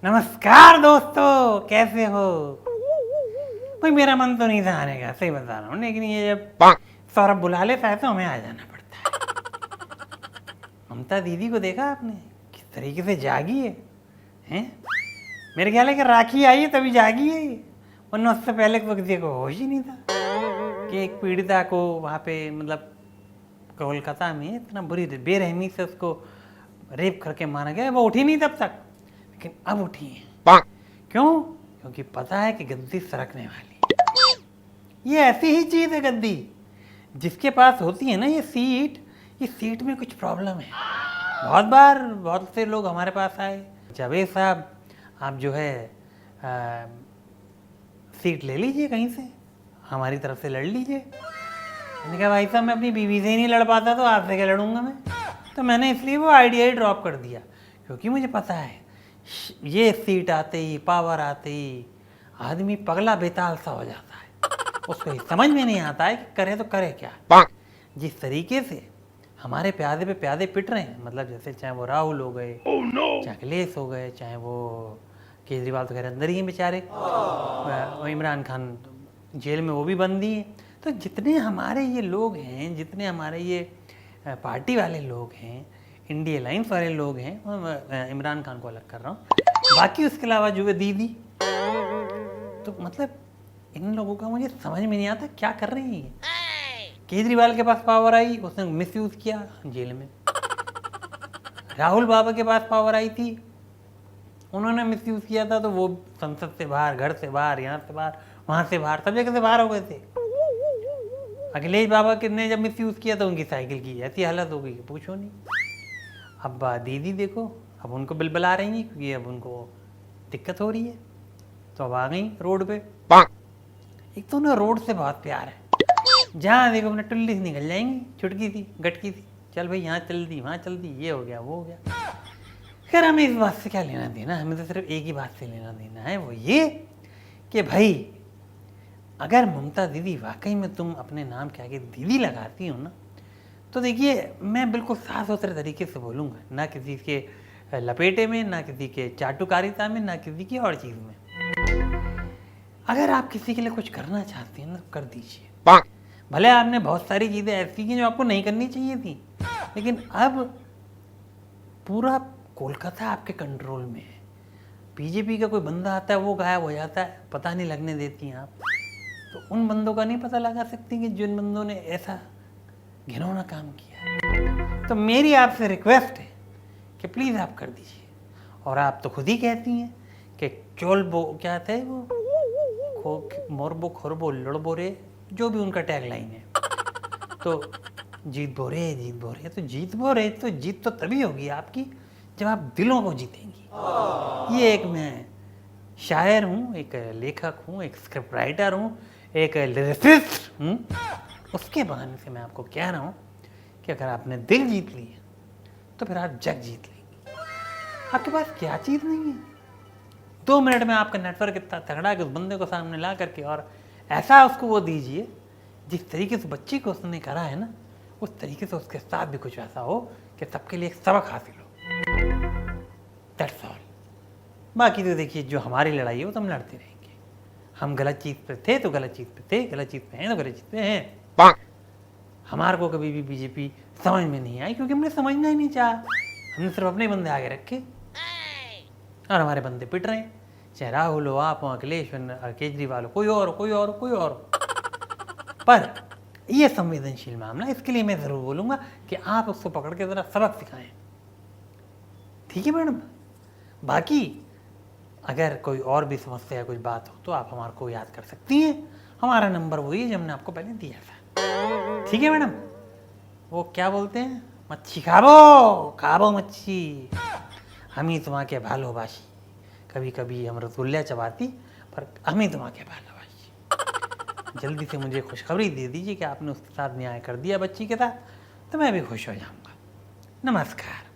नमस्कार दोस्तों, कैसे हो? भाई मेरा मन तो नहीं था आने का, सही बता रहा हूँ, लेकिन ये जब सौरभ बुला लेता है तो हमें आ जाना पड़ता है। ममता दीदी को देखा आपने किस तरीके से जागी है, हैं? मेरे ख्याल है कि राखी आई है तभी जागी है, वरना उससे पहले तो किसी को होश ही नहीं था कि एक पीड़िता को वहाँ पे मतलब कोलकाता में इतना बुरी बेरहमी से उसको रेप करके मारा गया। वो उठी नहीं तब तक, लेकिन अब उठी है। क्यों? क्योंकि पता है कि गद्दी सरकने वाली है। ये ऐसी ही चीज है गद्दी, जिसके पास होती है ना ये सीट में कुछ प्रॉब्लम है। बहुत बार बहुत से लोग हमारे पास आए, जावेद साहब आप जो है सीट ले लीजिए कहीं से, हमारी तरफ से लड़ लीजिए। मैंने कहा भाई साहब मैं अपनी बीवी से ही नहीं लड़ पाता तो आपसे क्या लड़ूंगा मैं। तो मैंने इसलिए वो आइडिया ही ड्रॉप कर दिया, क्योंकि मुझे पता है ये सीट आते ही, पावर आते ही आदमी पगला बेताल सा हो जाता है। उसको ही समझ में नहीं आता है कि करे तो करे क्या। जिस तरीके से हमारे प्यादे पे प्यादे पिट रहे हैं, मतलब जैसे चाहे वो राहुल हो गए, चाहे अखिलेश हो गए, चाहे वो केजरीवाल तो खैर अंदर ही हैं बेचारे, इमरान खान जेल में वो भी बंदी है। तो जितने हमारे ये लोग हैं, जितने हमारे ये पार्टी वाले लोग हैं, इंडिया अलायंस वाले लोग हैं, इमरान खान को अलग कर रहा हूँ, बाकी उसके अलावा जो है दीदी, तो मतलब इन लोगों का मुझे समझ में नहीं आता क्या कर रही है। केजरीवाल के पास पावर आई, उसने मिसयूज किया, जेल में। राहुल बाबा के पास पावर आई थी, उन्होंने मिसयूज किया था, तो वो संसद से बाहर, घर से बाहर, यहाँ से बाहर, वहाँ से बाहर, सब जगह से बाहर हो गए थे। अखिलेश बाबा ने जब मिसयूज किया तो उनकी साइकिल की ऐसी हालत हो गई, पूछो नहीं। अब दीदी देखो, अब उनको बिलबला रही हैं क्योंकि अब उनको दिक्कत हो रही है, तो अब आ गई रोड पे। एक तो उन्हें रोड से बहुत प्यार है, जहाँ देखो अपने टुल्ली से निकल जाएंगी, छुटकी सी गटकी सी, चल भाई यहाँ चल दी, वहाँ चल दी, ये हो गया वो हो गया। खैर हमें इस बात से क्या लेना देना, हमें तो सिर्फ एक ही बात से लेना देना है, वो ये कि भाई अगर ममता दीदी वाकई में तुम अपने नाम के आगे दीदी लगाती हो ना, तो देखिए मैं बिल्कुल साफ सुथरे तरीके से बोलूँगा, ना किसी के लपेटे में, ना किसी के चाटुकारिता में, ना किसी की और चीज़ में। अगर आप किसी के लिए कुछ करना चाहते हैं ना, तो कर दीजिए। भले आपने बहुत सारी चीज़ें ऐसी की जो आपको नहीं करनी चाहिए थी, लेकिन अब पूरा कोलकाता आपके कंट्रोल में है। बीजेपी का कोई बंदा आता है, वो गायब हो जाता है, पता नहीं लगने देती हैं आप। तो उन बंदों का नहीं पता लगा सकती कि जिन बंदों ने ऐसा घिनौना काम किया। तो मेरी आपसे रिक्वेस्ट है कि प्लीज़ आप कर दीजिए। और आप तो खुद ही कहती हैं कि चोलबो क्या थे वो, मोरबो खोरबो लड़बो रे, जो भी उनका टैग लाइन है, तो जीत बो रे, जीत बो रे, तो जीत बो रे, तो जीत तो तभी होगी आपकी जब आप दिलों को जीतेंगी। ये एक मैं शायर हूँ, एक लेखक हूँ, एक स्क्रिप्ट राइटर हूँ, एक लिरिसिस्ट हूँ, उसके बहाने से मैं आपको कह रहा हूँ कि अगर आपने दिल जीत लिया तो फिर आप जग जीत लेंगे। आपके पास क्या चीज़ नहीं है। 2 मिनट में आपका नेटवर्क इतना तगड़ा कि उस बंदे को सामने ला करके और ऐसा उसको वो दीजिए जिस तरीके से बच्ची को उसने करा है ना, उस तरीके से उसके साथ भी कुछ ऐसा हो कि सबके लिए एक सबक हासिल हो। That's all. बाकी तो देखिए जो हमारी लड़ाई है वो तो हम लड़ते रहेंगे। हम गलत चीज़ पे थे तो गलत चीज़ पे थे, गलत चीज़ पे हैं तो गलत चीज़ पे हैं। हमारे को कभी भी बीजेपी समझ में नहीं आई, क्योंकि हमने समझना ही नहीं चाहा। हमने सिर्फ अपने बंदे आगे रखे और हमारे बंदे पिट रहे हैं, चाहे राहुल हो, आप हो, अखिलेश हो, केजरीवाल हो, कोई और हो, कोई और हो, कोई और हो। पर यह संवेदनशील मामला, इसके लिए मैं ज़रूर बोलूँगा कि आप उसको पकड़ के ज़रा सबक सिखाएं। ठीक है मैडम। बाकी अगर कोई और भी समस्या या कुछ बात हो तो आप हमारे को याद कर सकती हैं। हमारा नंबर वही है जो हमने आपको पहले दिया था। ठीक है मैडम। वो क्या बोलते हैं, मच्छी खाबो मच्छी, हम ही तुम्हां के भालोबाशी। कभी कभी हम रसगुल्ला चबाती, पर हम ही तुम्हां के भालोबाशी। जल्दी से मुझे खुशखबरी दे दीजिए कि आपने उसके साथ न्याय कर दिया बच्ची के साथ, तो मैं भी खुश हो जाऊँगा। नमस्कार।